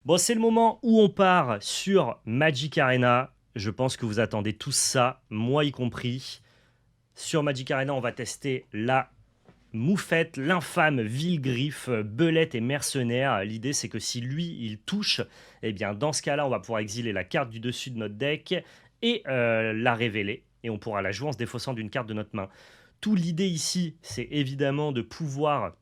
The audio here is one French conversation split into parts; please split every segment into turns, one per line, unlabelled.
Bon, c'est le moment où on part sur Magic Arena. Je pense que vous attendez tous ça, moi y compris. Sur Magic Arena, on va tester la Moufette, l'infâme Villegriffe, belette et mercenaire. L'idée, c'est que si lui, il touche, eh bien, dans ce cas-là, on va pouvoir exiler la carte du dessus de notre deck et la révéler. Et on pourra la jouer en se défaussant d'une carte de notre main. Tout l'idée ici, c'est évidemment de pouvoir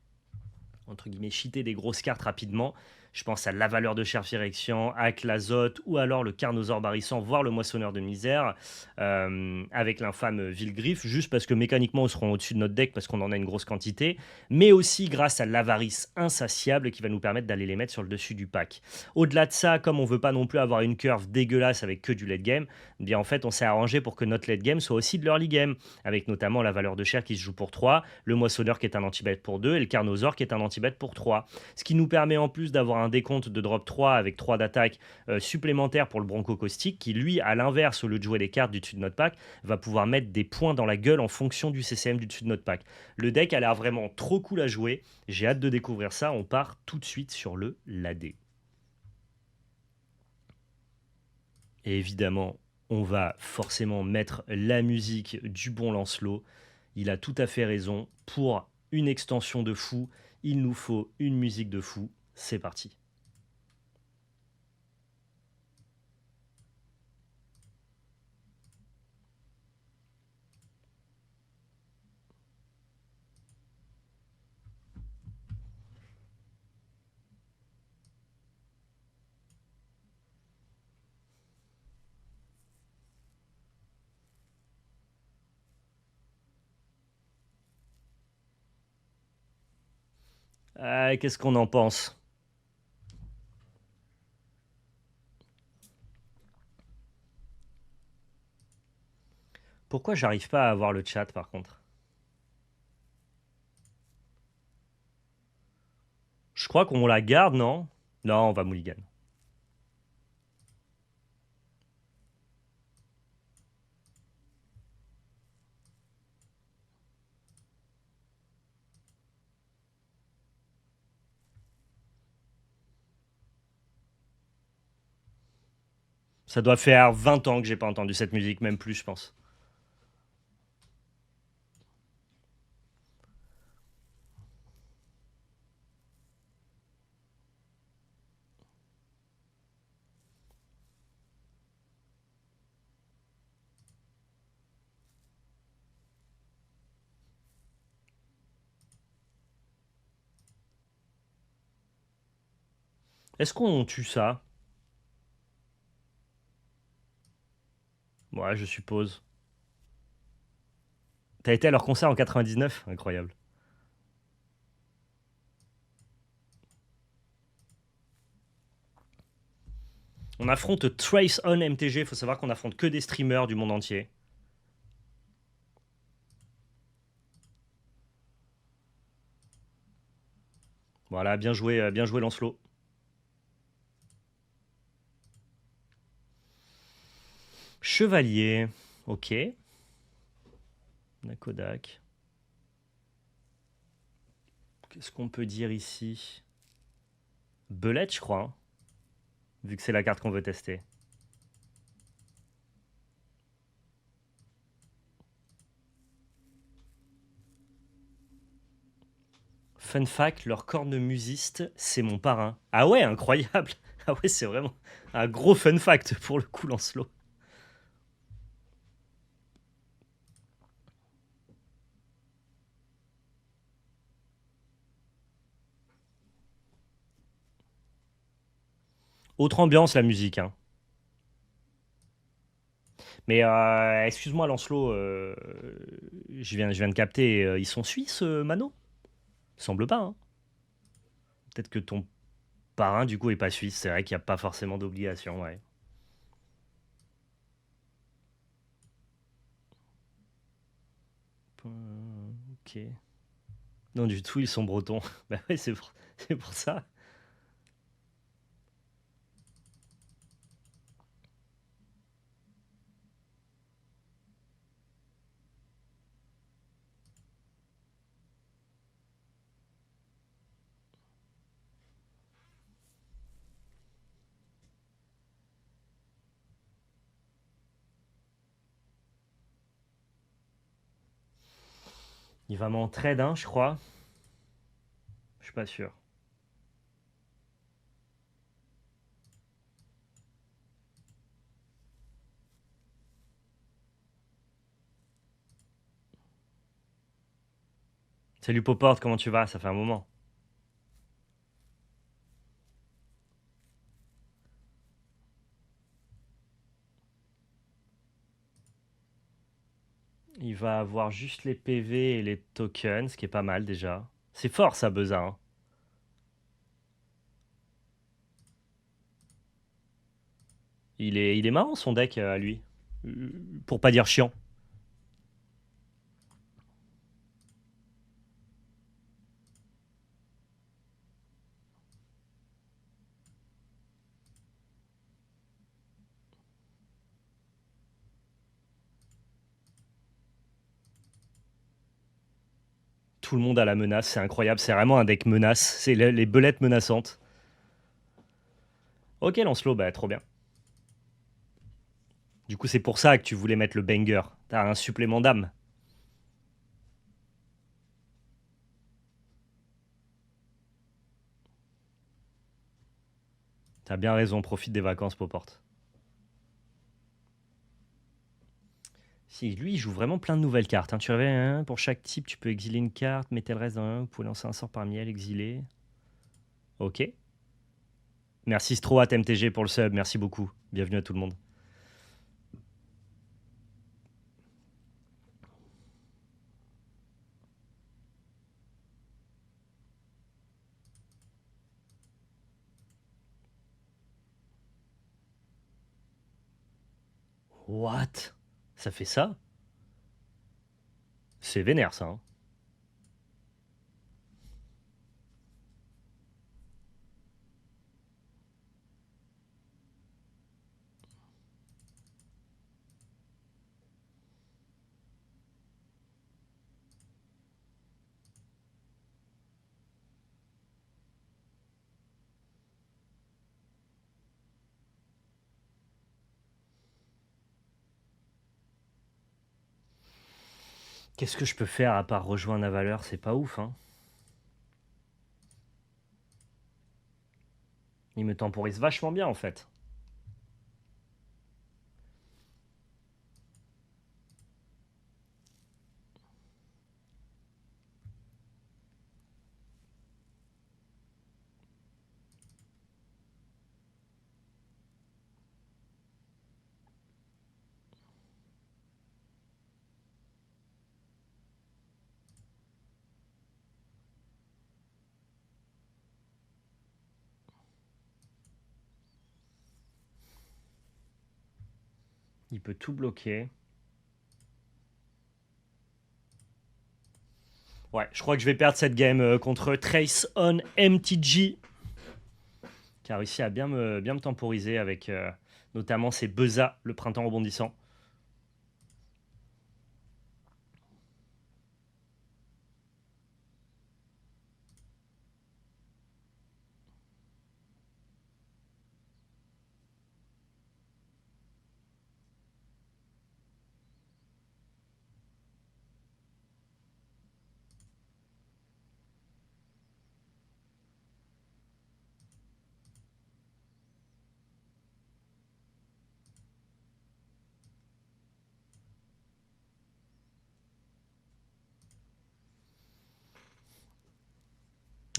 entre guillemets, cheater des grosses cartes rapidement. Je pense à la valeur de Chair Phyrexian, à Clazote, ou alors le Carnosaure Barrissant, voire le Moissonneur de Misère, avec l'infâme Villegriffe, juste parce que mécaniquement, on sera au-dessus de notre deck, parce qu'on en a une grosse quantité, mais aussi grâce à l'avarice insatiable qui va nous permettre d'aller les mettre sur le dessus du pack. Au-delà de ça, comme on veut pas non plus avoir une curve dégueulasse avec que du late game, eh bien en fait, on s'est arrangé pour que notre late game soit aussi de l'early game, avec notamment la valeur de chair qui se joue pour 3, le Moissonneur qui est un anti-bet pour 2, et le Carnosaure qui est un anti-bet pour 3. Ce qui nous permet en plus d'avoir un décompte de drop 3 avec 3 d'attaque supplémentaires pour le Bronco Caustique, qui lui, à l'inverse, au lieu de jouer des cartes du dessus de notre pack, va pouvoir mettre des points dans la gueule en fonction du CCM du dessus de notre pack. Le deck a l'air vraiment trop cool à jouer. J'ai hâte de découvrir ça. On part tout de suite sur le ladé. Et évidemment, on va forcément mettre la musique du bon Lancelot. Il a tout à fait raison. Pour une extension de fou, il nous faut une musique de fou. C'est parti. Qu'est-ce qu'on en pense? Pourquoi j'arrive pas à avoir le chat par contre? Je crois qu'on la garde, non? Non, on va mulligan. Ça doit faire 20 ans que j'ai pas entendu cette musique, même plus, je pense. Est-ce qu'on tue ça? Ouais, je suppose. T'as été à leur concert en 99? Incroyable. On affronte Trace On MTG. Faut savoir qu'on affronte que des streamers du monde entier. Voilà, bien joué Lancelot. Chevalier. Ok. Nakodak. Qu'est-ce qu'on peut dire ici? Belette, je crois. Hein, vu que c'est la carte qu'on veut tester. Fun fact, leur cornemusiste, c'est mon parrain. Ah ouais, incroyable. Ah ouais, c'est vraiment un gros fun fact pour le coup, Lancelot. Autre ambiance, la musique. Hein. Mais excuse-moi, Lancelot, je viens de capter. Ils sont suisses, Mano? Semble pas. Hein. Peut-être que ton parrain, du coup, est pas suisse. C'est vrai qu'il n'y a pas forcément d'obligation, ouais. Ok. Non, du tout, ils sont bretons. Bah ouais, c'est pour ça. Il va m'en trade un, je crois. Je suis pas sûr. Salut Poport, comment tu vas? Ça fait un moment. Il va avoir juste les PV et les tokens, ce qui est pas mal déjà. C'est fort ça, Beza, hein. Il est marrant son deck à lui. Pour pas dire chiant. Tout le monde a la menace, c'est incroyable. C'est vraiment un deck menace. C'est les belettes menaçantes. Ok, Lancelot, bah trop bien. Du coup, c'est pour ça que tu voulais mettre le banger. T'as un supplément d'âme. T'as bien raison, profite des vacances, Poporte. Si, lui, il joue vraiment plein de nouvelles cartes, hein. Tu avais pour chaque type, tu peux exiler une carte, mettez le reste dans un. Vous pouvez lancer un sort parmi elles, exiler. Ok. Merci Stroat MTG pour le sub, merci beaucoup. Bienvenue à tout le monde. What? Ça fait ça? C'est vénère ça, hein. Qu'est-ce que je peux faire à part rejoindre la valeur? C'est pas ouf, hein. Il me temporise vachement bien en fait. Il peut tout bloquer. Ouais, je crois que je vais perdre cette game contre Trace on MTG, qui a réussi à bien me temporiser avec notamment ses Beza, le printemps rebondissant.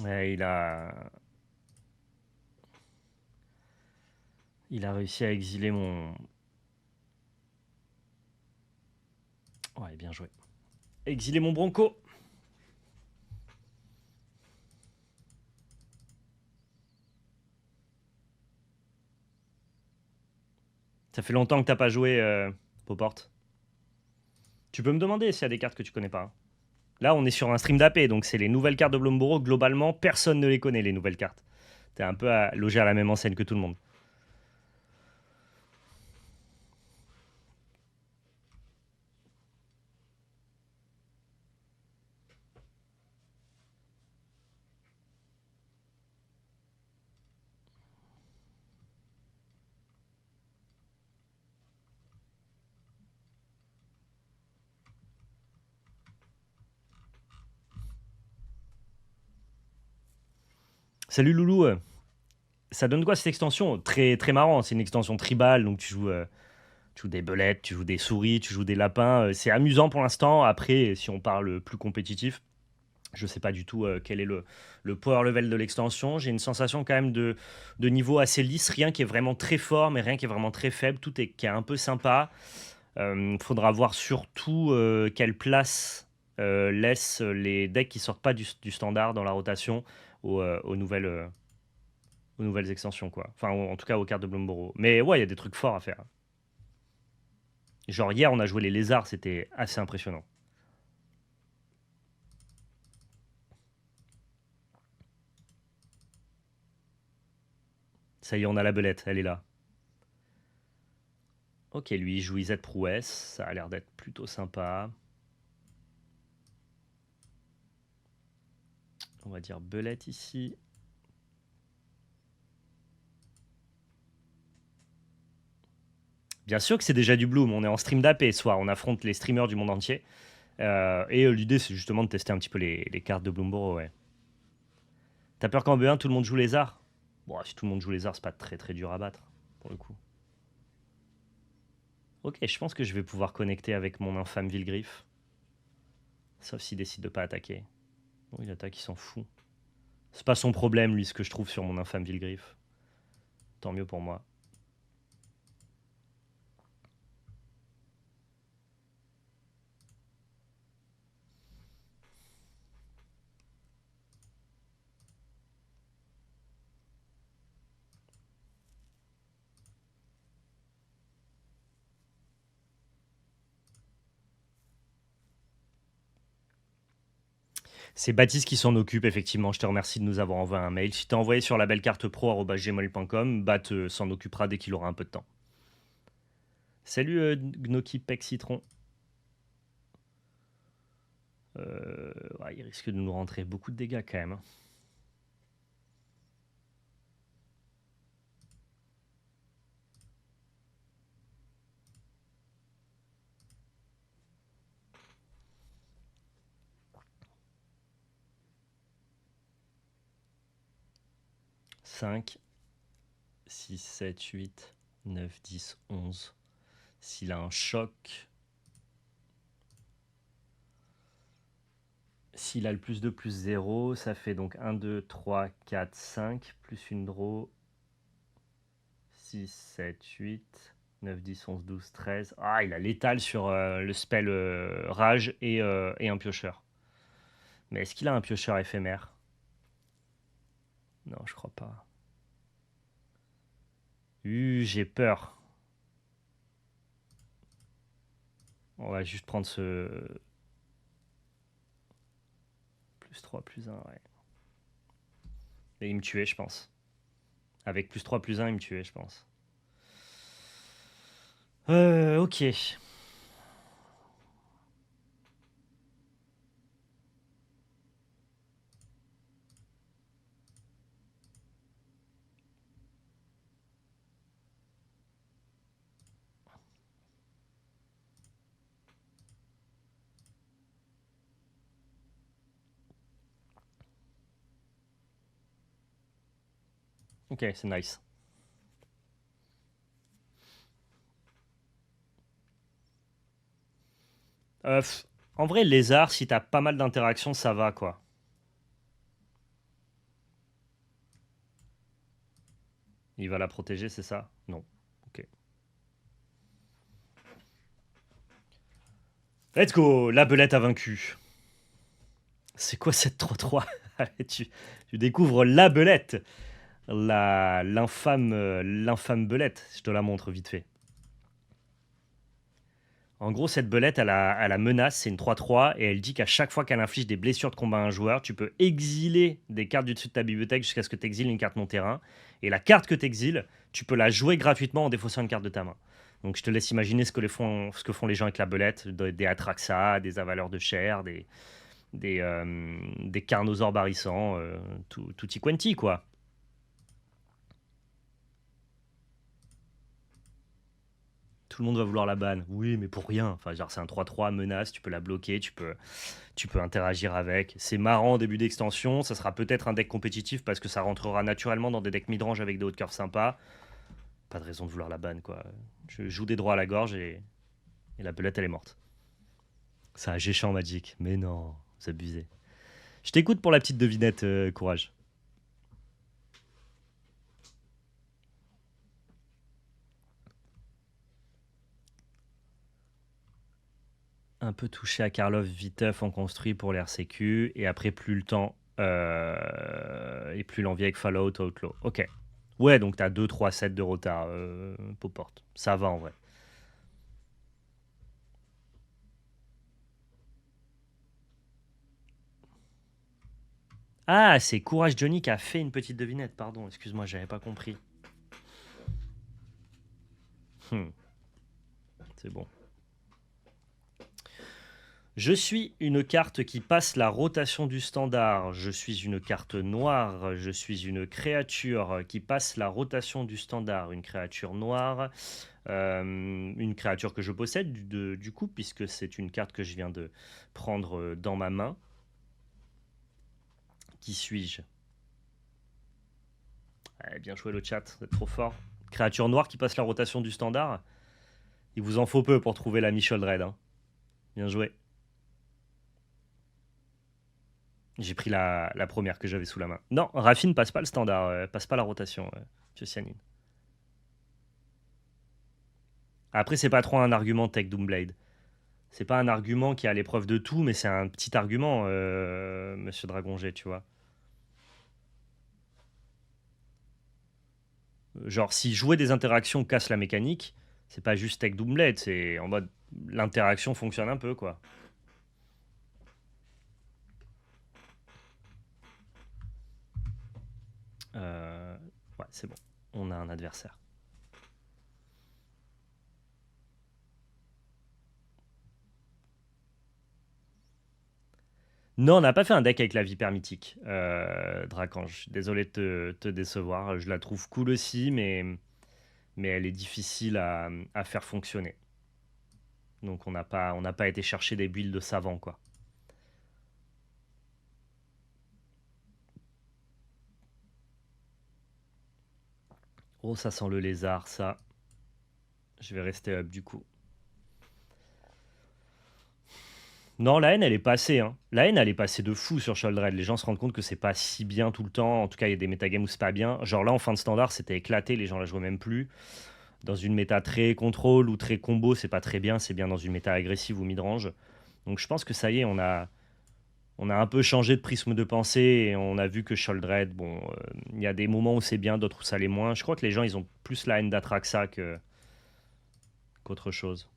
Ouais, il a réussi à exiler mon. Ouais, bien joué. Exiler mon Bronco. Ça fait longtemps que t'as pas joué, Poporte. Tu peux me demander s'il y a des cartes que tu connais pas, hein. Là, on est sur un stream d'AP, donc c'est les nouvelles cartes de Blomboro. Globalement, personne ne les connaît, les nouvelles cartes. T'es un peu logé à la même enseigne que tout le monde. Salut Loulou. Ça donne quoi cette extension? Très, très marrant. C'est une extension tribale, donc tu joues des belettes, tu joues des souris, tu joues des lapins. C'est amusant pour l'instant. Après, si on parle plus compétitif, je sais pas du tout quel est le power level de l'extension. J'ai une sensation quand même de niveau assez lisse. Rien qui est vraiment très fort, mais rien qui est vraiment très faible. Tout est qui est un peu sympa. Faudra voir surtout quelle place laissent les decks qui sortent pas du standard dans la rotation aux aux nouvelles extensions, quoi. Enfin, en tout cas aux cartes de Bloomburrow. Mais ouais, il y a des trucs forts à faire. Genre hier, on a joué les lézards, c'était assez impressionnant. Ça y est, on a la belette, elle est là. Ok, lui, il joue Izet Prouesse, ça a l'air d'être plutôt sympa. On va dire belette ici. Bien sûr que c'est déjà du Bloom, on est en stream d'AP ce soir, on affronte les streamers du monde entier. L'idée, c'est justement de tester un petit peu les cartes de Bloomburrow, ouais. T'as peur qu'en B1, tout le monde joue les arts? Bon, si tout le monde joue les arts, c'est pas très très dur à battre, pour le coup. Ok, je pense que je vais pouvoir connecter avec mon infâme Vilgriffe. Sauf s'il décide de pas attaquer. Bon, il attaque, il s'en fout. C'est pas son problème, lui, ce que je trouve sur mon infâme Vilgriffe. Tant mieux pour moi. C'est Baptiste qui s'en occupe, effectivement. Je te remercie de nous avoir envoyé un mail. Si t'as envoyé sur labellecarte.pro@gmail.com, Bat s'en occupera dès qu'il aura un peu de temps. Salut Gnoki Peck Citron. Ouais, il risque de nous rentrer beaucoup de dégâts quand même, hein. 5, 6, 7, 8, 9, 10, 11. S'il a un choc. S'il a le plus 2, plus 0, ça fait donc 1, 2, 3, 4, 5, plus une draw. 6, 7, 8, 9, 10, 11, 12, 13. Ah, il a l'étal sur le spell rage et un piocheur. Mais est-ce qu'il a un piocheur éphémère? Non, je crois pas. J'ai peur. On va juste prendre ce... Plus 3, plus 1, ouais. Et il me tuait, je pense. Avec plus 3, plus 1, il me tuait, je pense. Ok. Ok, c'est nice. En vrai, lézard, si t'as pas mal d'interactions, ça va, quoi. Il va la protéger, c'est ça? Non. Ok. Let's go! La belette a vaincu. C'est quoi cette 3-3? Allez, tu découvres la belette. L'infâme belette. Je te la montre vite fait. En gros, cette belette, elle a menace, c'est une 3-3, et elle dit qu'à chaque fois qu'elle inflige des blessures de combat à un joueur, tu peux exiler des cartes du dessus de ta bibliothèque jusqu'à ce que tu exiles une carte non terrain. Et la carte que tu exiles, tu peux la jouer gratuitement en défaussant une carte de ta main. Donc je te laisse imaginer ce que font les gens avec la belette, des Atraxa, des avaleurs de chair, des carnosaures barrissants, tutti quanti, quoi. tout le monde va vouloir la ban. Oui, mais pour rien. Enfin, genre, c'est un 3-3 menace, tu peux la bloquer, tu peux interagir avec. C'est marrant au début d'extension, ça sera peut-être un deck compétitif parce que ça rentrera naturellement dans des decks midrange avec des hauts de curve sympas. Pas de raison de vouloir la ban, quoi. Je joue des droits à la gorge et la belette, elle est morte. Ça a géchant Magic. Mais non, vous abusez. Je t'écoute pour la petite devinette, courage. Un peu touché à Karlov, Viteuf en construit pour l'RCQ, et après plus le temps, et plus l'envie avec Fallout, Outlaw. Ok. Ouais, donc t'as 2-3 sets de retard, Popporte. Ça va en vrai. Ah, c'est Courage Johnny qui a fait une petite devinette, pardon, excuse-moi, j'avais pas compris. Hmm, c'est bon. Je suis une carte qui passe la rotation du standard. Je suis une carte noire. Je suis une créature qui passe la rotation du standard. Une créature noire. Une créature que je possède du coup, puisque c'est une carte que je viens de prendre dans ma main. Qui suis-je? Bien joué le chat, vous êtes trop fort. Créature noire qui passe la rotation du standard. Il vous en faut peu pour trouver la Michel Red. Hein. Bien joué. J'ai pris la première que j'avais sous la main. Non, Raffine passe pas le standard, passe pas la rotation, monsieur Cyanine. Après, c'est pas trop un argument Tech Doomblade. C'est pas un argument qui est à l'épreuve de tout, mais c'est un petit argument, monsieur Dragon G, tu vois. Genre, si jouer des interactions casse la mécanique, c'est pas juste Tech Doomblade, c'est en mode l'interaction fonctionne un peu, quoi. Ouais, c'est bon. On a un adversaire. Non, on n'a pas fait un deck avec la Vipère mythique, Dracange. Désolé de te décevoir. Je la trouve cool aussi, mais elle est difficile à faire fonctionner. Donc on n'a pas été chercher des builds de savants, quoi. Oh, ça sent le lézard, ça. Je vais rester up du coup. Non, la haine, elle est passée. Hein. La haine, elle est passée de fou sur Sholdred. Les gens se rendent compte que c'est pas si bien tout le temps. En tout cas, il y a des métagames où c'est pas bien. Genre là, en fin de standard, c'était éclaté. Les gens la jouaient même plus. Dans une méta très contrôle ou très combo, c'est pas très bien. C'est bien dans une méta agressive ou midrange. Donc je pense que ça y est, on a un peu changé de prisme de pensée et on a vu que Sholdred, bon, il y a des moments où c'est bien, d'autres où ça l'est moins. Je crois que les gens, ils ont plus la haine d'Atraxa qu'autre chose.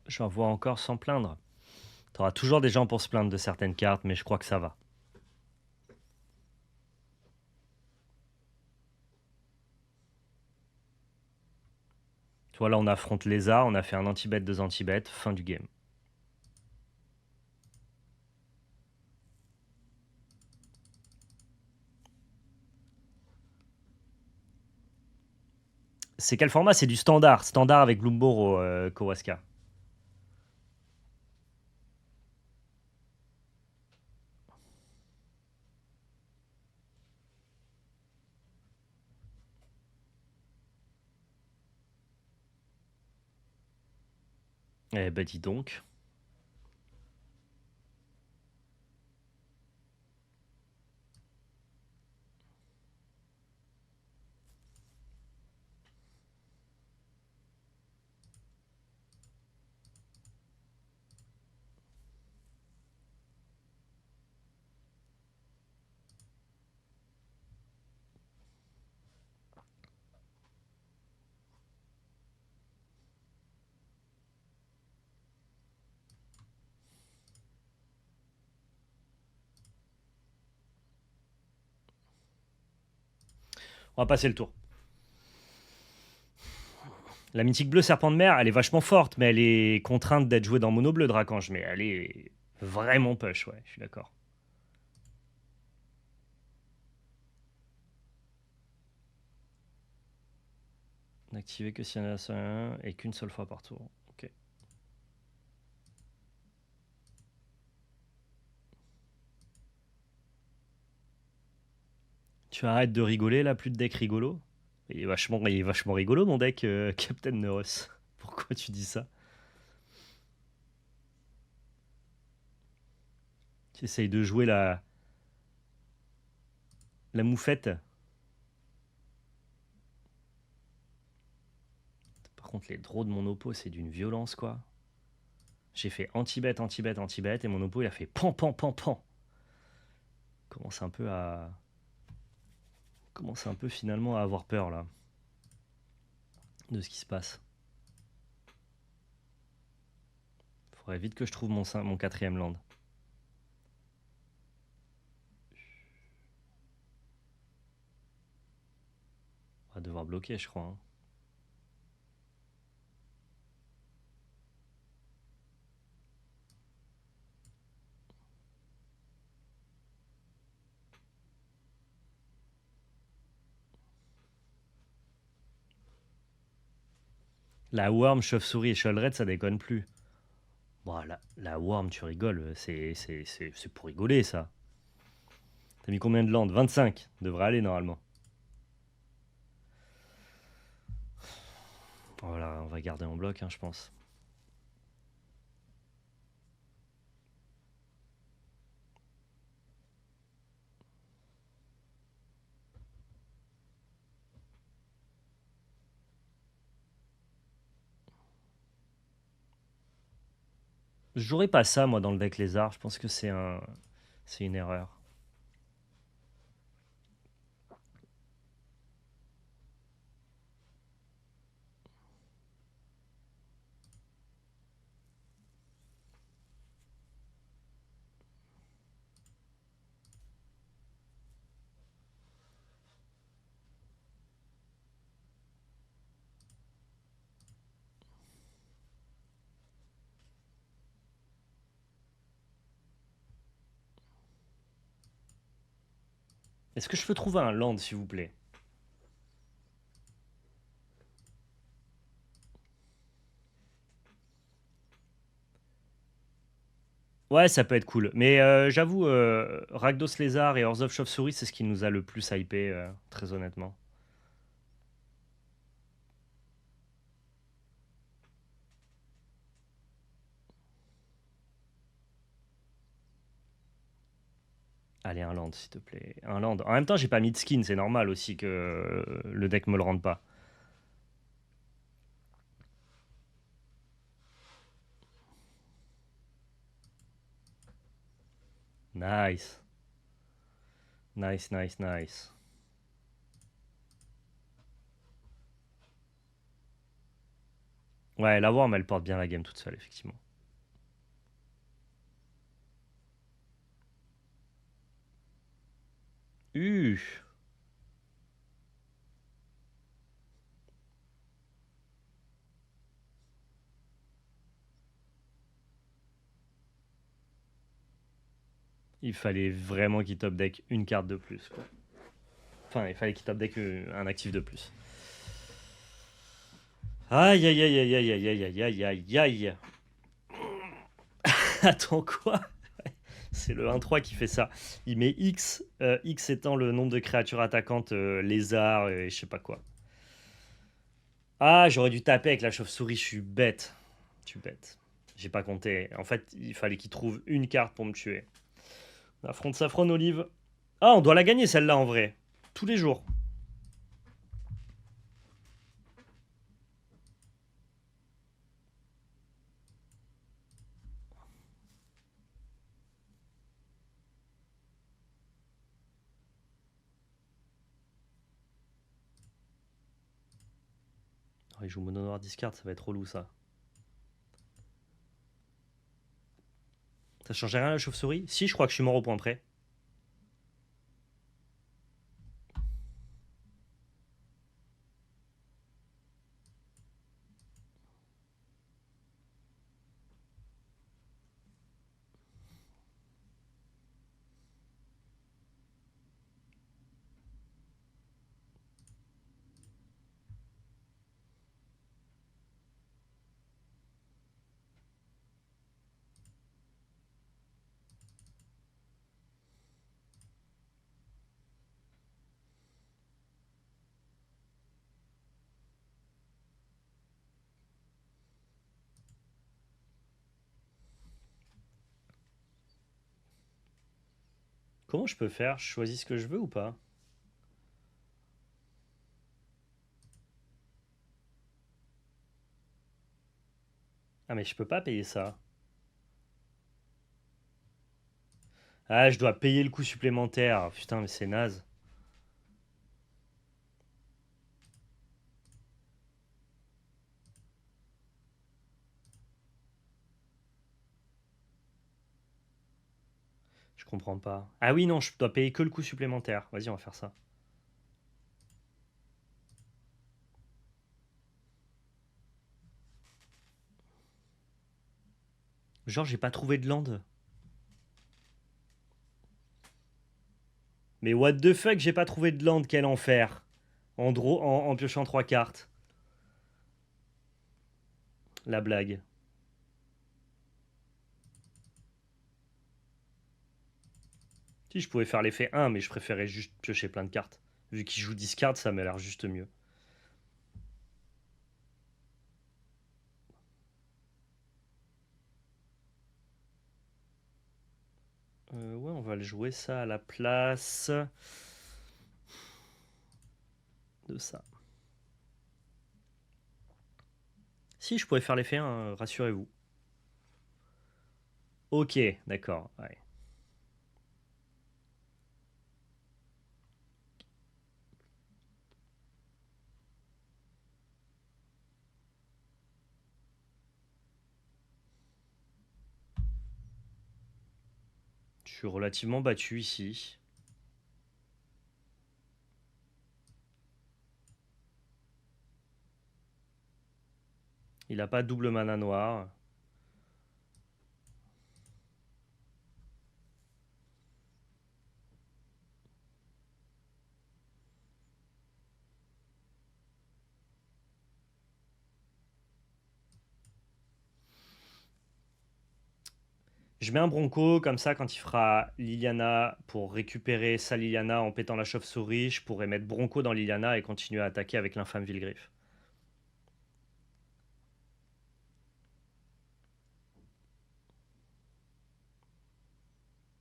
J'en vois encore sans plaindre. T'auras toujours des gens pour se plaindre de certaines cartes, mais je crois que ça va. Tu vois, là, on affronte Lézard, on a fait un anti-bet, deux anti-bet, fin du game. C'est quel format? C'est du standard. Standard avec Bloomboro, Kowaska. Eh ben, dis donc. On va passer le tour. La mythique bleue serpent de mer, elle est vachement forte, mais elle est contrainte d'être jouée dans mono bleu Dracange. Mais elle est vraiment push, ouais, je suis d'accord. N'activer que s'il y en a un et qu'une seule fois par tour. Ok. Tu arrêtes de rigoler là, plus de deck rigolo. Il est vachement rigolo mon deck, Captain Neuros. Pourquoi tu dis ça? Tu essayes de jouer la moufette. Par contre, les draws de mon oppo, c'est d'une violence, quoi. J'ai fait anti-bet, anti-bet, anti-bet, et mon oppo, il a fait pan, pan, pan, pan. Commence un peu à... Commence un peu finalement à avoir peur, là. De ce qui se passe. Faudrait vite que je trouve mon quatrième land. On va devoir bloquer, je crois. Hein. La Worm, Chauve-souris et Shovelred, ça déconne plus. Bon, la Worm, tu rigoles, c'est pour rigoler, ça. T'as mis combien de landes? 25. Devrait aller, normalement. Voilà, on va garder en bloc, hein, je pense. Je jouerai pas ça, moi, dans le deck lézard. Je pense que c'est une erreur. Est-ce que je peux trouver un land, s'il vous plaît? Ouais, ça peut être cool. Mais j'avoue, Rakdos Lézard et Orzhov Chauve-souris, c'est ce qui nous a le plus hypé, très honnêtement. Allez, un land, s'il te plaît. Un land. En même temps, j'ai pas mis de skin, c'est normal aussi que le deck me le rende pas. Nice. Nice, nice, nice. Ouais, la Worm, elle porte bien la game toute seule, effectivement. Il fallait vraiment qu'il top deck une carte de plus, quoi. Enfin, il fallait qu'il top deck un actif de plus. Aïe, aïe, aïe, aïe, aïe, aïe, aïe, aïe, aïe, aïe. Attends, quoi? C'est le 1-3 qui fait ça. Il met X, X étant le nombre de créatures attaquantes, lézards et je sais pas quoi. Ah, j'aurais dû taper avec la chauve-souris, je suis bête. Je suis bête. J'ai pas compté. En fait, il fallait qu'il trouve une carte pour me tuer. Affronte Saffron Olive. Ah, on doit la gagner celle-là en vrai. Tous les jours. Oh, il joue mono noir discard, ça va être relou ça. Ça changeait rien la chauve-souris? Si, je crois que je suis mort au point près. Comment je peux faire? Je choisis ce que je veux ou pas? Ah mais je peux pas payer ça. Ah, je dois payer le coût supplémentaire. Putain, mais c'est naze. Je comprends pas. Ah oui, non, je dois payer que le coût supplémentaire. Vas-y, on va faire ça. Genre, j'ai pas trouvé de land. Mais what the fuck, j'ai pas trouvé de land, quel enfer. En piochant 3 cartes. La blague. Si, je pouvais faire l'effet 1, mais je préférais juste piocher plein de cartes. Vu qu'il joue 10 cartes, ça m'a l'air juste mieux. Ouais, on va le jouer ça à la place de ça. Si, je pouvais faire l'effet 1, rassurez-vous. Ok, d'accord. Ouais. Je suis relativement battu ici. Il n'a pas double mana noir. Je mets un Bronco, comme ça, quand il fera Liliana pour récupérer sa Liliana en pétant la chauve-souris, je pourrais mettre Bronco dans Liliana et continuer à attaquer avec l'infâme Vilgriffe.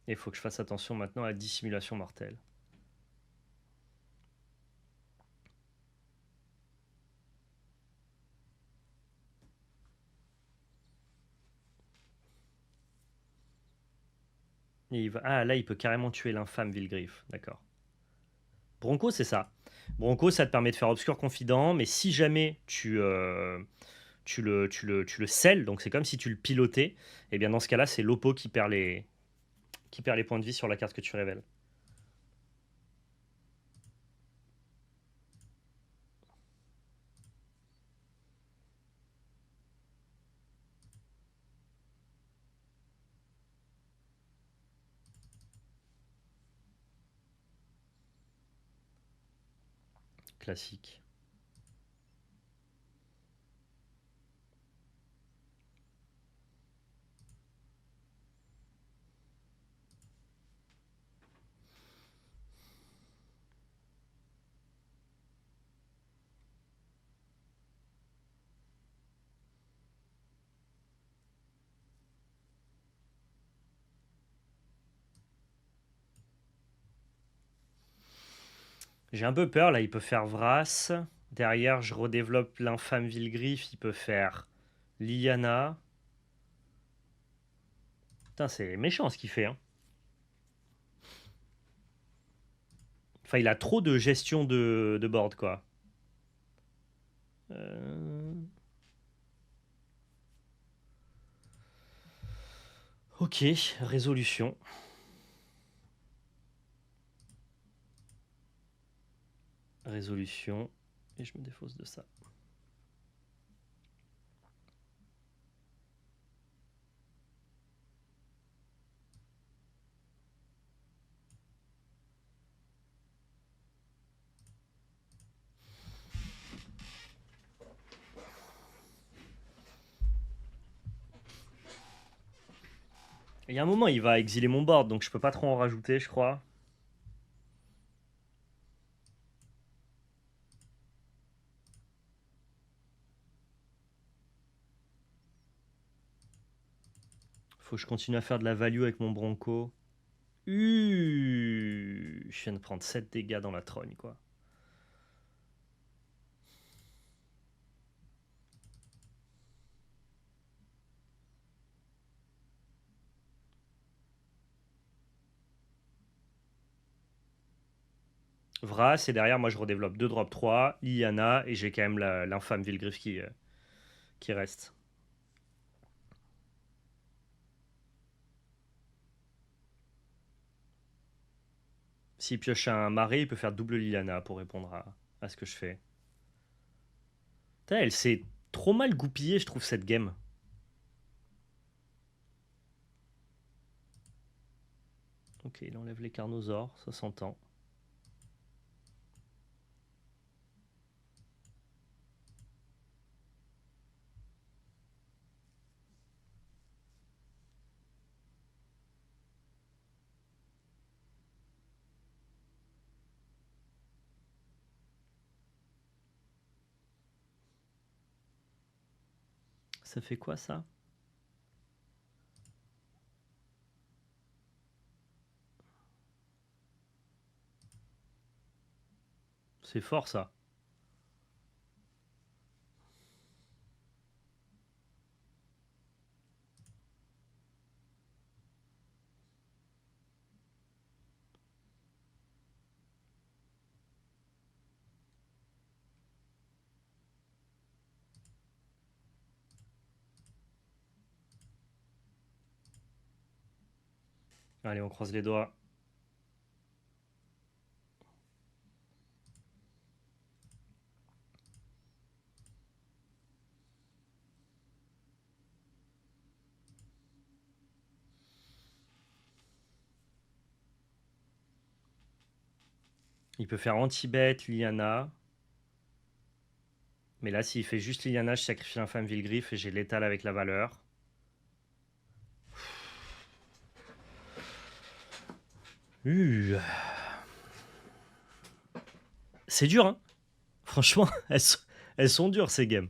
Et il faut que je fasse attention maintenant à la dissimulation mortelle. Ah, là, il peut carrément tuer l'infâme Vilgriffe. D'accord. Bronco, c'est ça. Bronco, ça te permet de faire Obscur Confident, mais si jamais tu le scelles, donc c'est comme si tu le pilotais, et eh bien dans ce cas-là, c'est l'oppo qui perd les points de vie sur la carte que tu révèles. Classique. J'ai un peu peur, là, il peut faire Vras. Derrière, je redéveloppe l'infâme Vilgriffe, il peut faire Liliana. Putain, c'est méchant ce qu'il fait, hein. Enfin, il a trop de gestion de board, quoi. Ok, résolution. Résolution. Et je me défausse de ça. Il y a un moment, il va exiler mon board, donc je peux pas trop en rajouter, je crois. Faut que je continue à faire de la value avec mon Bronco. Je viens de prendre 7 dégâts dans la trogne, quoi. Vras, et derrière, moi, je redéveloppe 2 drop 3, Liliana, et j'ai quand même l'infâme Vilgriffe qui reste. S'il pioche un marais, il peut faire double Liliana pour répondre à ce que je fais. Putain, elle s'est trop mal goupillée, je trouve, cette game. Ok, il enlève les carnosaures, ça s'entend. Ça fait quoi, ça? C'est fort, ça. Allez, on croise les doigts. Il peut faire anti-bête, Liliana. Mais là, s'il fait juste Liliana, je sacrifie l'infâme Vilgriffe et j'ai l'étal avec la valeur. C'est dur, hein. Franchement, elles sont dures, ces games.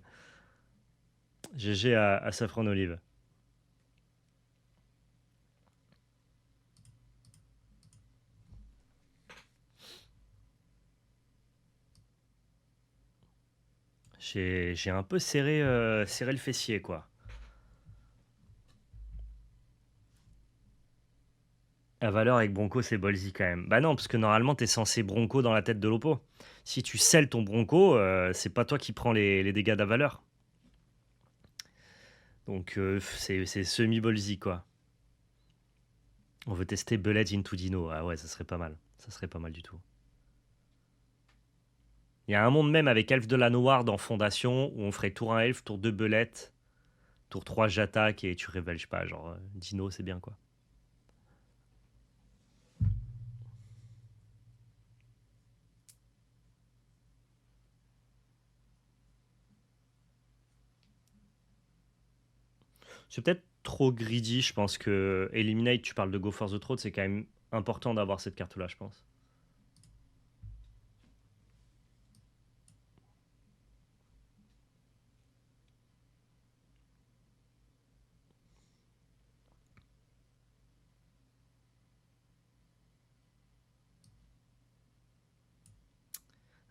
GG à Saffron Olive. J'ai un peu serré le fessier, quoi. La valeur avec Bronco, c'est ballsy quand même. Bah non, parce que normalement, t'es censé Bronco dans la tête de l'oppo. Si tu scelles ton Bronco, c'est pas toi qui prends les dégâts de la valeur. Donc c'est semi-ballsy, quoi. On veut tester Bullet into Dino. Ah ouais, ça serait pas mal. Ça serait pas mal du tout. Il y a un monde même avec Elf de la Noire dans Fondation où on ferait tour 1 Elf, tour 2 Bullet, tour 3 j'attaque et tu révèles, je sais pas, genre Dino, c'est bien, quoi. C'est peut-être trop greedy, je pense que Eliminate, tu parles de Go for the Throat, c'est quand même important d'avoir cette carte-là, je pense.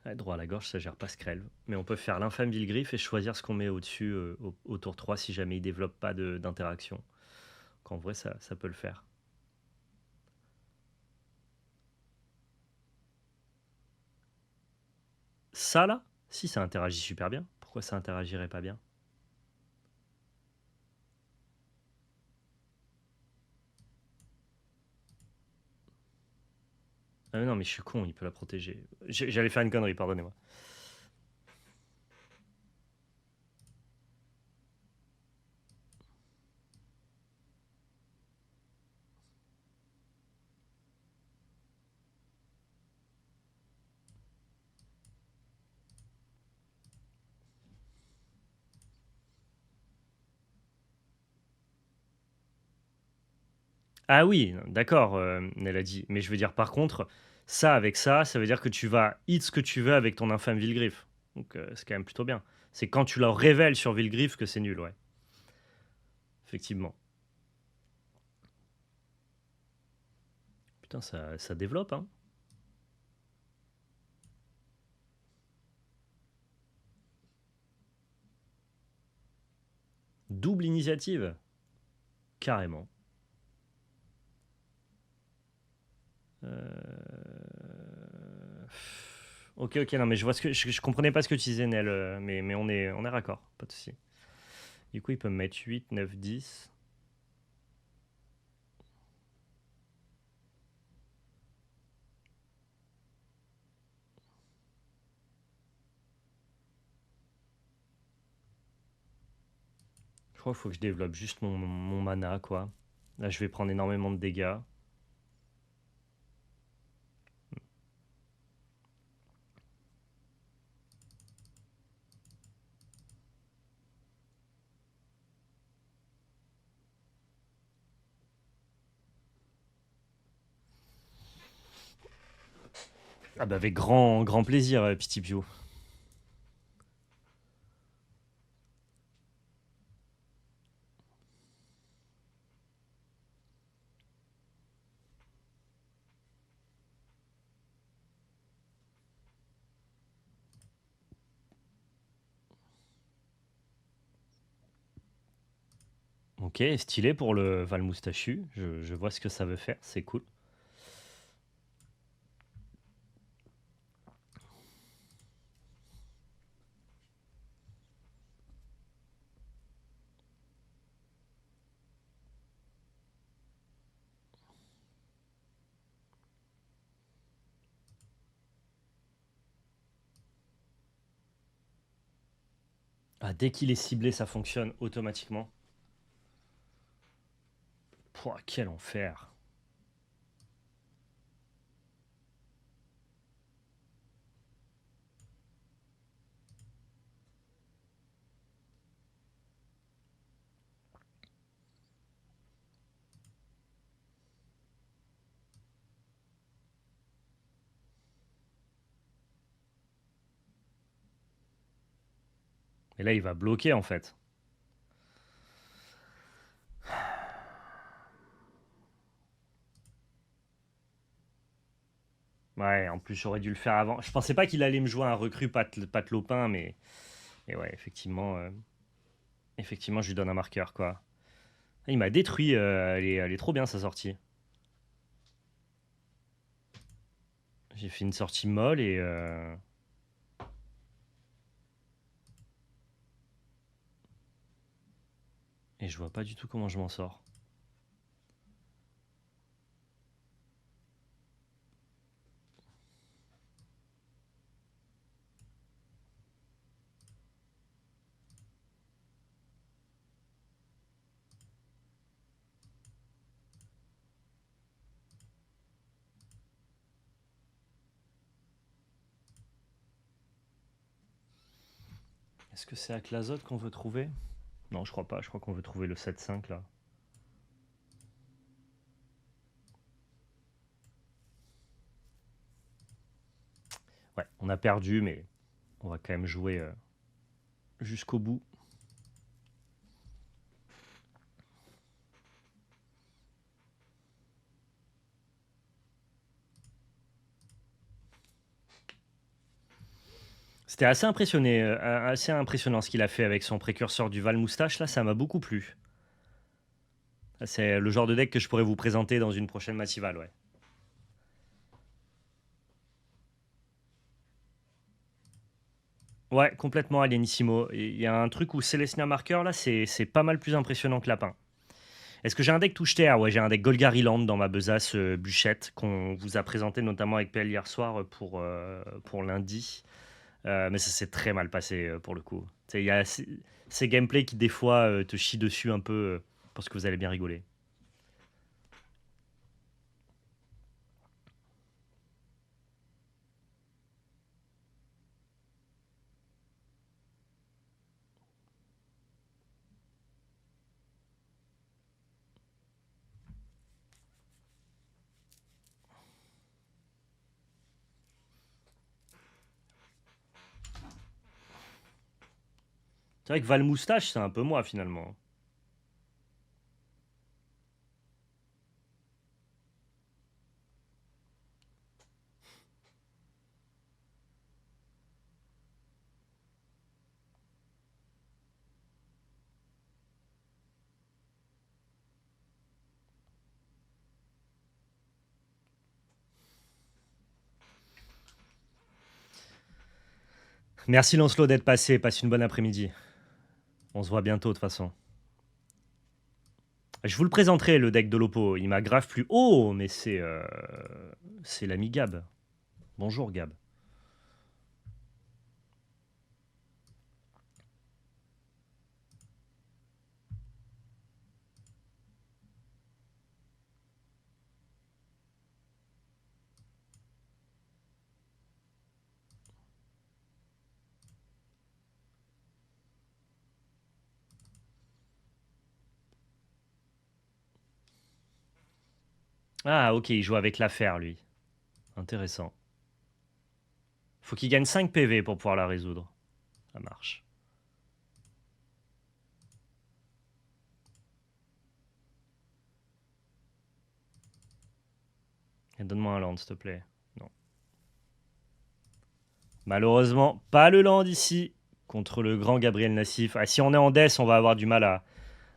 Ouais, droit à la gorge, ça gère pas Skrelv. Mais on peut faire l'infâme Vilgriffe et choisir ce qu'on met au-dessus au tour 3 si jamais il développe pas d'interaction. En vrai, ça peut le faire. Ça là, si ça interagit super bien, pourquoi ça interagirait pas bien? Ah mais non, mais je suis con, il peut la protéger. J'allais faire une connerie, pardonnez-moi. Ah oui, d'accord, elle a dit. Mais je veux dire, par contre, ça avec ça, ça veut dire que tu vas hit ce que tu veux avec ton infâme Vilgriffe. Donc c'est quand même plutôt bien. C'est quand tu la révèles sur Vilgriffe que c'est nul, ouais. Effectivement. Putain, ça développe, hein. double initiative. Carrément. Ok, non, mais je vois ce que je comprenais pas ce que tu disais, Nel, mais on est raccord, pas de souci. Du coup, il peut me mettre 8, 9, 10. Je crois qu'il faut que je développe juste mon mana, quoi. Là, je vais prendre énormément de dégâts. Ah bah avec grand plaisir, Pitipio. Ok, stylé pour le Val Moustachu. Je vois ce que ça veut faire, c'est cool. Ah, dès qu'il est ciblé, ça fonctionne automatiquement. Pouah, quel enfer. Et là, il va bloquer en fait. Ouais, en plus, j'aurais dû le faire avant. Je pensais pas qu'il allait me jouer un recrue Lopin, mais. Et ouais, effectivement, je lui donne un marqueur, quoi. Il m'a détruit, elle est trop bien sa sortie. J'ai fait une sortie molle et je vois pas du tout comment je m'en sors. Est-ce que c'est avec l'azote qu'on veut trouver? Non, je crois pas. Je crois qu'on veut trouver le 7-5 là. Ouais, on a perdu, mais on va quand même jouer jusqu'au bout. C'était assez impressionnant ce qu'il a fait avec son précurseur du Val Moustache. Là, ça m'a beaucoup plu. C'est le genre de deck que je pourrais vous présenter dans une prochaine massivale, ouais. Ouais, complètement alienissimo. Il y a un truc où Celestia Marker, là, c'est pas mal plus impressionnant que Lapin. Est-ce que j'ai un deck touche-terre? Ouais, j'ai un deck Golgariland dans ma besace bûchette qu'on vous a présenté notamment avec PL hier soir pour lundi. Mais ça s'est très mal passé pour le coup. Il y a ces gameplays qui des fois te chient dessus un peu parce que vous allez bien rigoler. C'est vrai que Val Moustache, c'est un peu moi finalement. Merci Lancelot d'être passé. Passe une bonne après-midi. On se voit bientôt de toute façon. Je vous le présenterai, le deck de Lopo. Il m'a grave plu. Oh, mais c'est l'ami Gab. Bonjour Gab. Ah, ok, il joue avec l'affaire, lui. Intéressant. Faut qu'il gagne 5 PV pour pouvoir la résoudre. Ça marche. Et donne-moi un land, s'il te plaît. Non. Malheureusement, pas le land ici contre le grand Gabriel Nassif. Ah, si on est en death, on va avoir du mal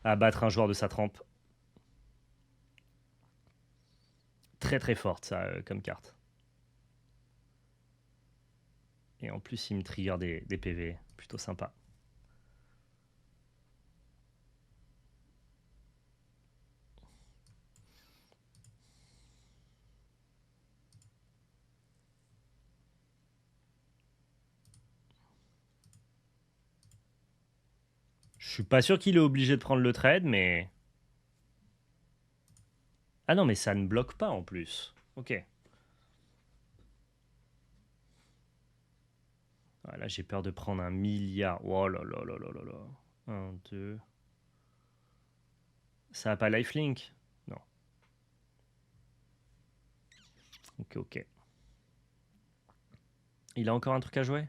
à battre un joueur de sa trempe. Très très forte, ça, comme carte. Et en plus, il me trigger des PV. Plutôt sympa. Je suis pas sûr qu'il est obligé de prendre le trade, mais... Ah non, mais ça ne bloque pas en plus. Ok. Ah, là, j'ai peur de prendre un milliard. Oh là là là là là là. 1, 2... Ça a pas lifelink? Non. Ok, ok. Il a encore un truc à jouer?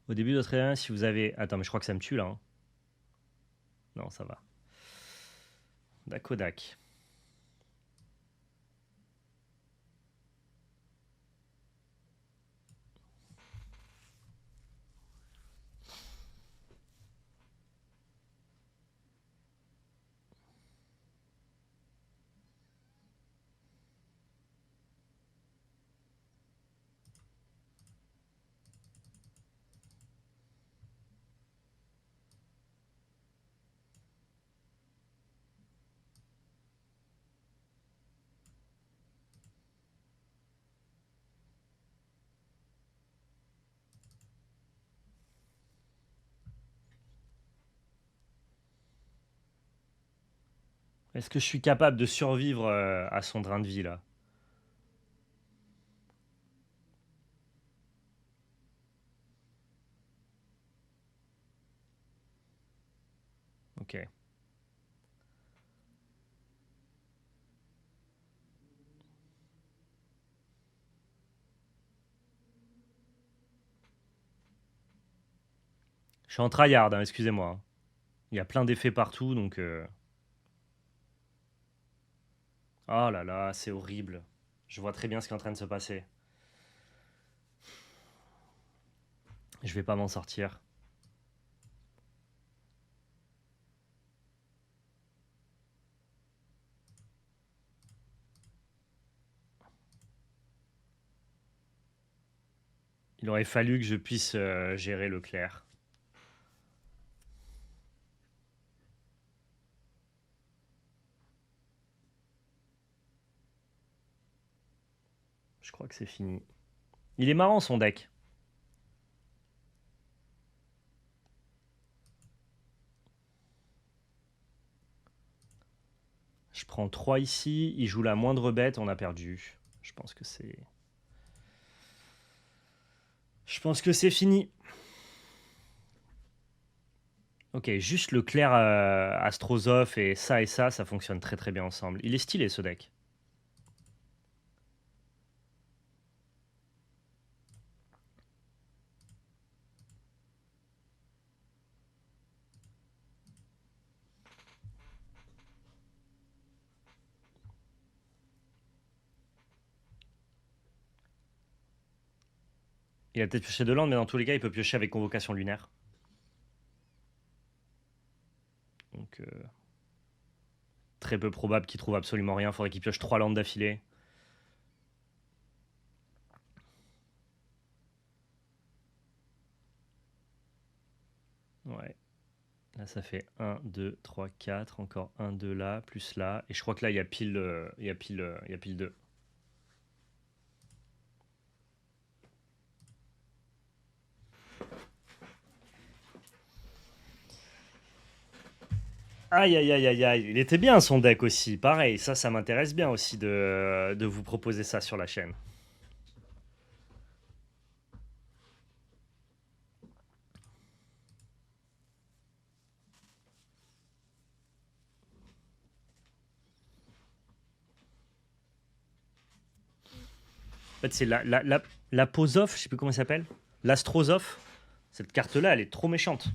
Au début de votre réunion, si vous avez... Attends, mais je crois que ça me tue, là. Hein. Non, ça va. Dakodak. Est-ce que je suis capable de survivre à son drain de vie, là? Ok. Je suis en tryhard, hein, excusez-moi. Hein. Il y a plein d'effets partout, donc... Oh là là, c'est horrible. Je vois très bien ce qui est en train de se passer. Je vais pas m'en sortir. Il aurait fallu que je puisse gérer le clair. Je crois que c'est fini. Il est marrant son deck. Je prends 3 ici, il joue la moindre bête, on a perdu. Je pense que c'est... Je pense que c'est fini. Ok, juste le clair Astrozov et ça, ça fonctionne très très bien ensemble. Il est stylé ce deck. Il a peut-être pioché de land, mais dans tous les cas, il peut piocher avec convocation lunaire. Donc, très peu probable qu'il trouve absolument rien. Faudrait qu'il pioche 3 landes d'affilée. Ouais. Là, ça fait 1, 2, 3, 4. Encore 1, 2 là, plus là. Et je crois que là, il y a pile, il y a pile 2. Aïe, aïe, aïe, aïe, aïe. Il était bien son deck aussi. Pareil, ça m'intéresse bien aussi de vous proposer ça sur la chaîne. En fait, c'est la Pozov, je sais plus comment elle s'appelle. L'Astrozov. Cette carte-là, elle est trop méchante.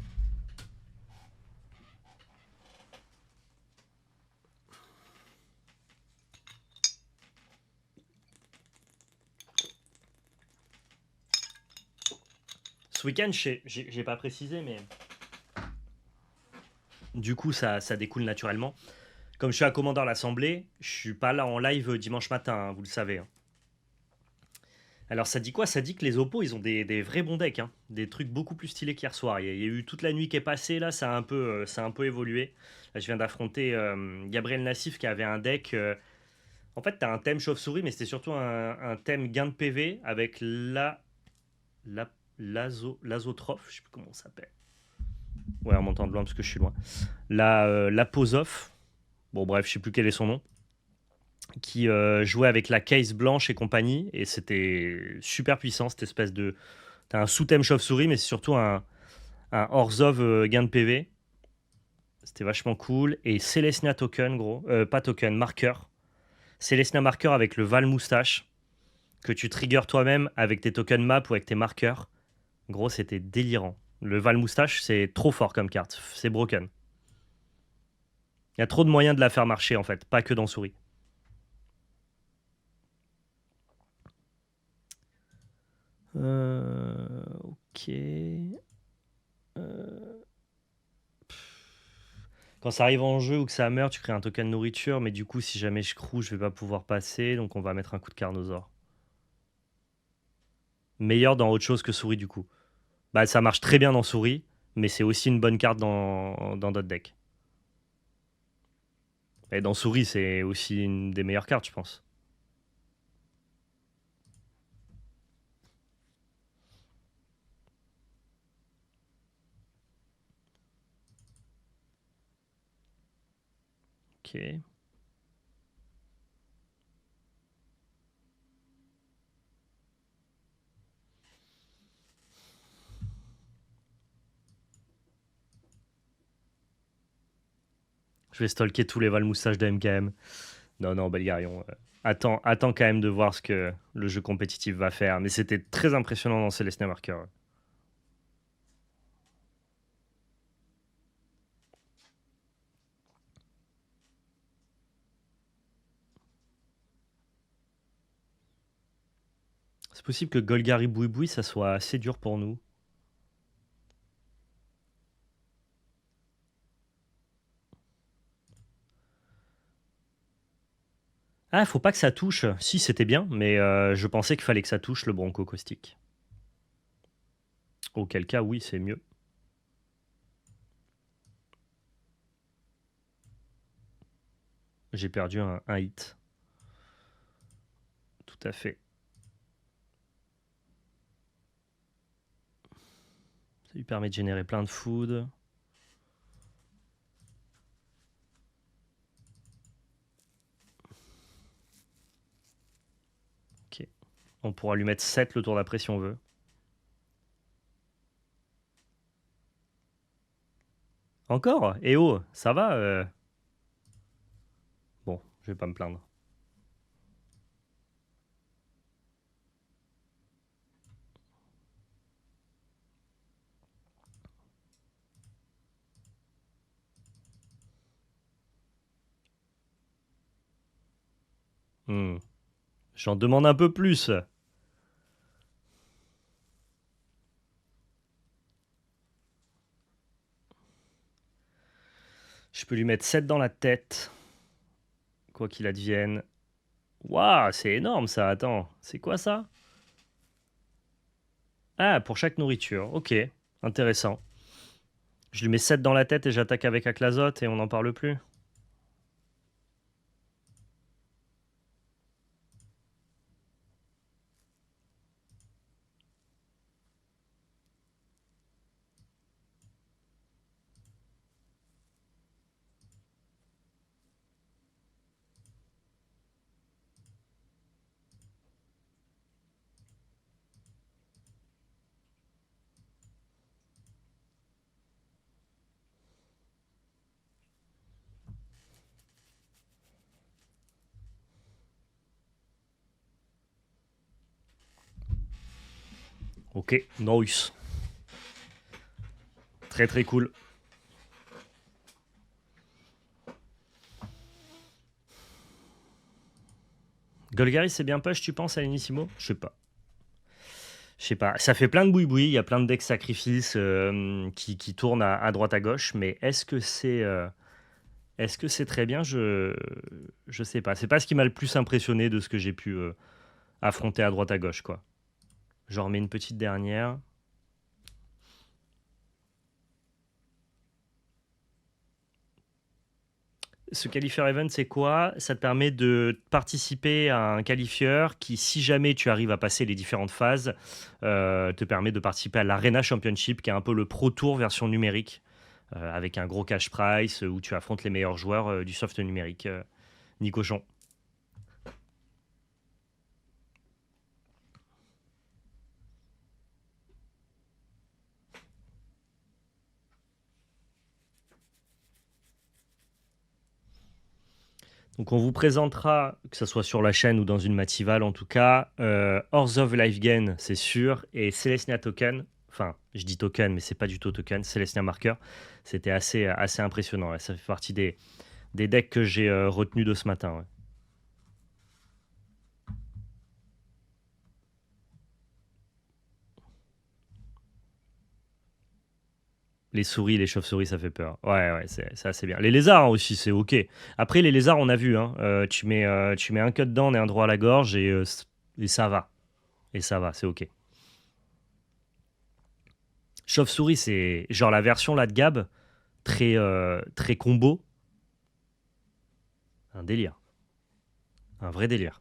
Ce week-end, j'ai pas précisé, mais du coup, ça découle naturellement. Comme je suis à Commandeur l'Assemblée, je suis pas là en live dimanche matin, hein, vous le savez, hein. Alors ça dit quoi? Ça dit que les oppos, ils ont des vrais bons decks, hein. Des trucs beaucoup plus stylés qu'hier soir. Il y a eu toute la nuit qui est passée, là, ça a un peu évolué. Là, je viens d'affronter Gabriel Nassif qui avait un deck. En fait, t'as un thème chauve-souris, mais c'était surtout un thème gain de PV avec la, l'azotrophe, je sais plus comment ça s'appelle. Ouais, en montant de loin parce que je suis loin. La Pozov, bon bref, je sais plus quel est son nom, qui jouait avec la case blanche et compagnie, et c'était super puissant, cette espèce de... T'as un sous-thème chauve-souris, mais c'est surtout un Orzhov gain de PV. C'était vachement cool. Et Celestia token, gros. Pas token, marqueur. Celestia marqueur avec le Val moustache, que tu triggers toi-même avec tes tokens map ou avec tes marqueurs. Gros, c'était délirant. Le Val moustache, c'est trop fort comme carte. C'est broken. Il y a trop de moyens de la faire marcher, en fait. Pas que dans souris. Ok. Quand ça arrive en jeu ou que ça meurt, tu crées un token de nourriture, mais du coup, si jamais je crew, je vais pas pouvoir passer, donc on va mettre un coup de Carnosaur. Meilleur dans autre chose que souris, du coup. Bah, ça marche très bien dans souris, mais c'est aussi une bonne carte dans d'autres decks. Et dans souris, c'est aussi une des meilleures cartes, je pense. Ok. Je vais stalker tous les Valmoustaches de MKM. Non, non, Belgarion. Attends quand même de voir ce que le jeu compétitif va faire. Mais c'était très impressionnant dans Celestia Marker. C'est possible que Golgari Bouiboui, ça soit assez dur pour nous. Ah, faut pas que ça touche. Si, c'était bien, mais je pensais qu'il fallait que ça touche le Bronco caustique. Auquel cas, oui, c'est mieux. J'ai perdu un hit. Tout à fait. Ça lui permet de générer plein de food. Ok. On pourra lui mettre 7 le tour d'après si on veut. Encore? Eh oh, ça va Bon, je vais pas me plaindre. Hmm. J'en demande un peu plus. Je peux lui mettre 7 dans la tête. Quoi qu'il advienne. Waouh, c'est énorme ça. Attends, c'est quoi ça? Ah, pour chaque nourriture. Ok, intéressant. Je lui mets 7 dans la tête et j'attaque avec Aklazote et on n'en parle plus. Ok, nice. Très très cool. Golgari c'est bien push tu penses à l'Inissimo? Je sais pas. Je sais pas. Ça fait plein de boui-boui, il y a plein de decks sacrifices qui tournent à droite à gauche, mais est-ce que c'est très bien? Je sais pas. C'est pas ce qui m'a le plus impressionné de ce que j'ai pu affronter à droite à gauche, quoi. J'en remets une petite dernière. Ce qualifier event, c'est quoi? Ça te permet de participer à un qualifieur qui, si jamais tu arrives à passer les différentes phases, te permet de participer à l'Arena Championship, qui est un peu le Pro Tour version numérique, avec un gros cash price où tu affrontes les meilleurs joueurs du soft numérique. Nicochon. Donc on vous présentera, que ce soit sur la chaîne ou dans une mativale en tout cas, Orzhov Life Gain, c'est sûr, et Celestia Token. Enfin, je dis token, mais c'est pas du tout token, Celestia Marker. C'était assez impressionnant. Ouais. Ça fait partie des decks que j'ai retenus de ce matin. Ouais. Les souris, les chauves-souris, ça fait peur. Ouais, ouais, c'est assez bien. Les lézards aussi, c'est ok. Après, les lézards, on a vu. Hein, tu mets un cut down et un droit à la gorge et ça va. Et ça va, c'est ok. Chauve-souris, c'est genre la version là de Gab, très combo. Un délire. Un vrai délire.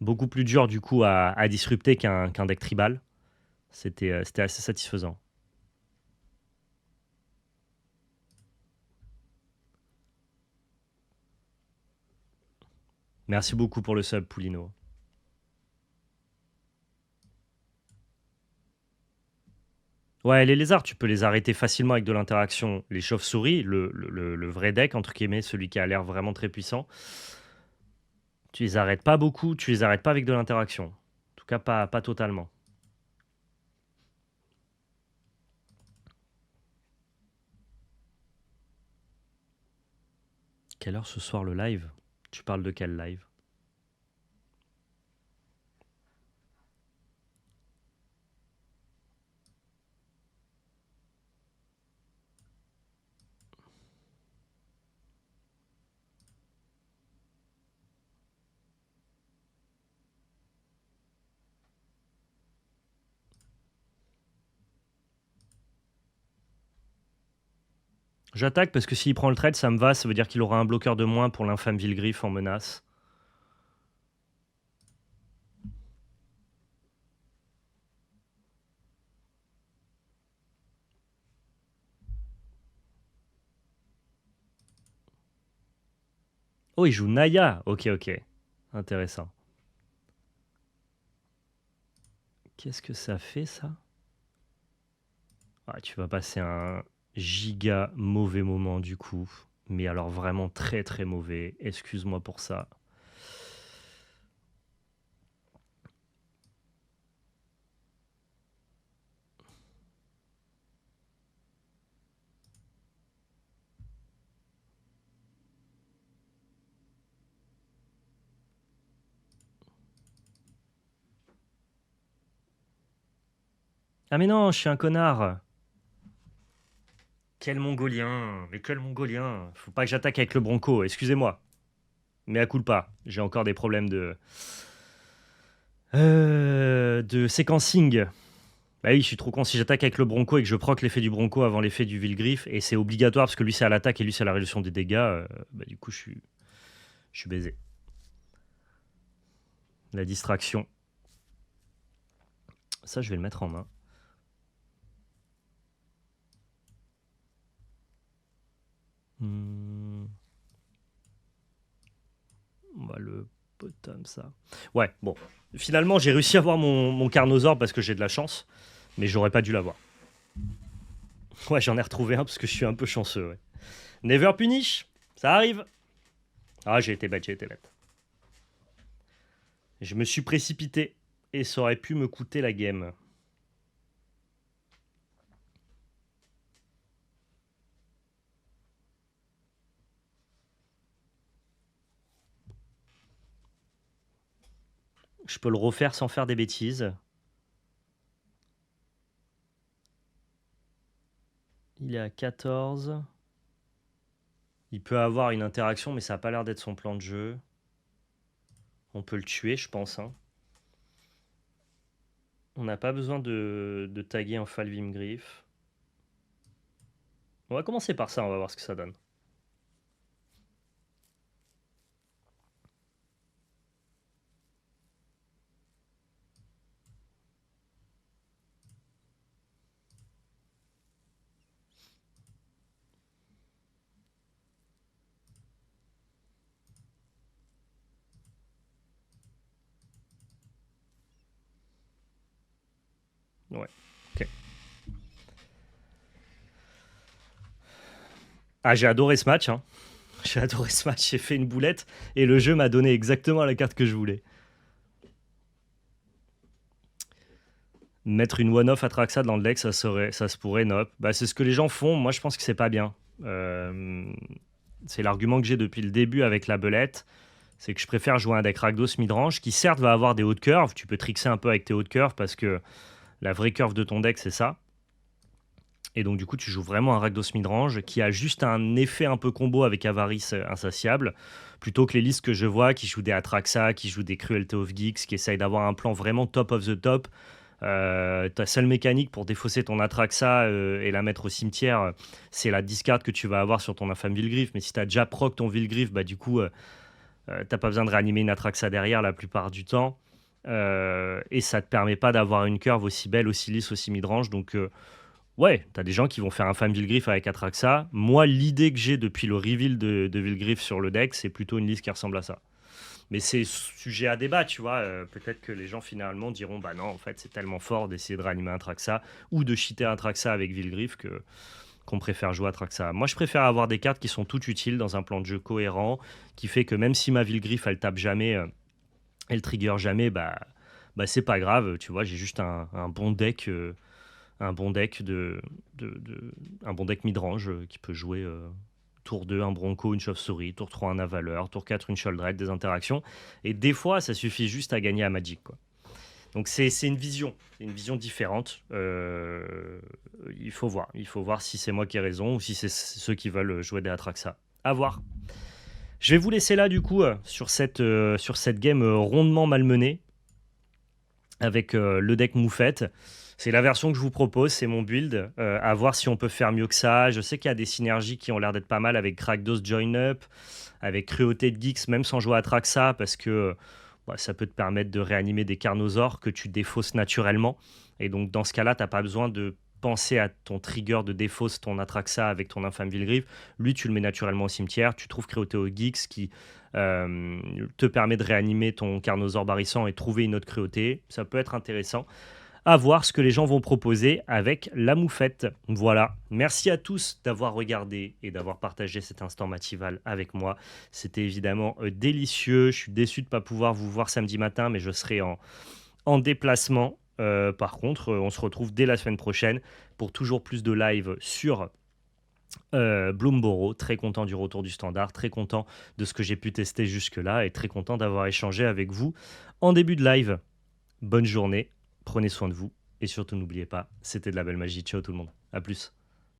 Beaucoup plus dur du coup à disrupter qu'un deck tribal. C'était assez satisfaisant. Merci beaucoup pour le sub, Poulino. Ouais, les lézards, tu peux les arrêter facilement avec de l'interaction. Les chauves-souris, le vrai deck, entre guillemets, celui qui a l'air vraiment très puissant, tu les arrêtes pas beaucoup, tu les arrêtes pas avec de l'interaction. En tout cas, pas totalement. Quelle heure ce soir le live? Tu parles de quel live? J'attaque parce que s'il prend le trade, ça me va. Ça veut dire qu'il aura un bloqueur de moins pour l'infâme Vilgriffe en menace. Oh, il joue Naya. Ok, ok. Intéressant. Qu'est-ce que ça fait, ça? Ah, tu vas passer un giga mauvais moment, du coup. Mais alors vraiment très très mauvais. Excuse-moi pour ça. Ah mais non, je suis un connard. Quel mongolien. Mais quel mongolien. Faut pas que j'attaque avec le bronco. Excusez-moi. Mais à culpa. J'ai encore des problèmes de séquencing. Bah oui, je suis trop con. Si j'attaque avec le Bronco et que je proc l'effet du Bronco avant l'effet du Villegriffe, et c'est obligatoire parce que lui c'est à l'attaque et lui c'est à la réduction des dégâts, bah du coup je suis baisé. La distraction. Ça, je vais le mettre en main. On va le bottom ça. Ouais, bon. Finalement, j'ai réussi à avoir mon Carnosaur parce que j'ai de la chance, mais j'aurais pas dû l'avoir. Ouais, j'en ai retrouvé un parce que je suis un peu chanceux. Ouais. Never punish, ça arrive. Ah, j'ai été bête, j'ai été bête. Je me suis précipité et ça aurait pu me coûter la game. Je peux le refaire sans faire des bêtises. Il est à 14. Il peut avoir une interaction, mais ça n'a pas l'air d'être son plan de jeu. On peut le tuer, je pense. Hein. On n'a pas besoin de taguer un Falvim Griff. On va commencer par ça, on va voir ce que ça donne. Ouais, ok. Ah, j'ai adoré ce match. Hein. J'ai adoré ce match, j'ai fait une boulette et le jeu m'a donné exactement la carte que je voulais. Mettre une one-off Atraxa dans le deck, ça se pourrait, nope. Bah, c'est ce que les gens font, moi je pense que c'est pas bien. C'est l'argument que j'ai depuis le début avec la belette, c'est que je préfère jouer un deck Rakdos midrange qui certes va avoir des hautes curves, tu peux trixer un peu avec tes hautes curves parce que la vraie curve de ton deck c'est ça. Et donc du coup tu joues vraiment un Rakdos midrange qui a juste un effet un peu combo avec Avarice insatiable, plutôt que les listes que je vois qui jouent des Atraxa, qui jouent des Cruelty of Geeks, qui essayent d'avoir un plan vraiment top of the top. Ta seule mécanique pour défausser ton Atraxa et la mettre au cimetière, c'est la discard que tu vas avoir sur ton infâme Villegriffe. Mais si tu as déjà proc ton Villegriffe, bah du coup, t'as pas besoin de réanimer une Atraxa derrière la plupart du temps. Et ça te permet pas d'avoir une curve aussi belle, aussi lisse, aussi midrange. Donc, ouais, t'as des gens qui vont faire infâme Villegriffe avec Atraxa. Moi, l'idée que j'ai depuis le reveal de Villegriffe sur le deck, c'est plutôt une liste qui ressemble à ça. Mais c'est sujet à débat, tu vois. Peut-être que les gens finalement diront bah non, en fait, c'est tellement fort d'essayer de réanimer un Traxa ou de cheater un Traxa avec Villegriffe qu'on préfère jouer à Traxa. Moi, je préfère avoir des cartes qui sont toutes utiles dans un plan de jeu cohérent, qui fait que même si ma Villegriffe, elle tape jamais, elle trigger jamais, bah c'est pas grave, tu vois. J'ai juste un bon deck. Un bon deck un bon deck midrange qui peut jouer tour 2 un Bronco, une chauve-souris, tour 3 un Avaleur, tour 4 une Sholdred, des interactions. Et des fois, ça suffit juste à gagner à Magic. Quoi. Donc c'est une vision différente. Il faut voir si c'est moi qui ai raison ou si c'est ceux qui veulent jouer des Atraxa. À voir. Je vais vous laisser là du coup sur cette game rondement malmenée avec le deck Moufette. C'est la version que je vous propose, c'est mon build. À voir si on peut faire mieux que ça. Je sais qu'il y a des synergies qui ont l'air d'être pas mal avec Krakdos Join Up, avec Cruauté de Geeks, même sans jouer à Traxa, parce que ça peut te permettre de réanimer des Carnosaures que tu défausses naturellement. Et donc dans ce cas-là, tu n'as pas besoin de penser à ton trigger de défausse ton Atraxa avec ton infâme Villegriffe. Lui, tu le mets naturellement au cimetière. Tu trouves Cruauté aux Geeks qui te permet de réanimer ton Carnosaure barrissant et trouver une autre Cruauté. Ça peut être intéressant. À voir ce que les gens vont proposer avec la moufette. Voilà. Merci à tous d'avoir regardé et d'avoir partagé cet instant Matival avec moi. C'était évidemment délicieux. Je suis déçu de ne pas pouvoir vous voir samedi matin, mais je serai en déplacement. Par contre, on se retrouve dès la semaine prochaine pour toujours plus de live sur Bloomborough. Très content du retour du standard, très content de ce que j'ai pu tester jusque-là et très content d'avoir échangé avec vous en début de live. Bonne journée. Prenez soin de vous et surtout n'oubliez pas, c'était de la belle magie. Ciao tout le monde. À plus.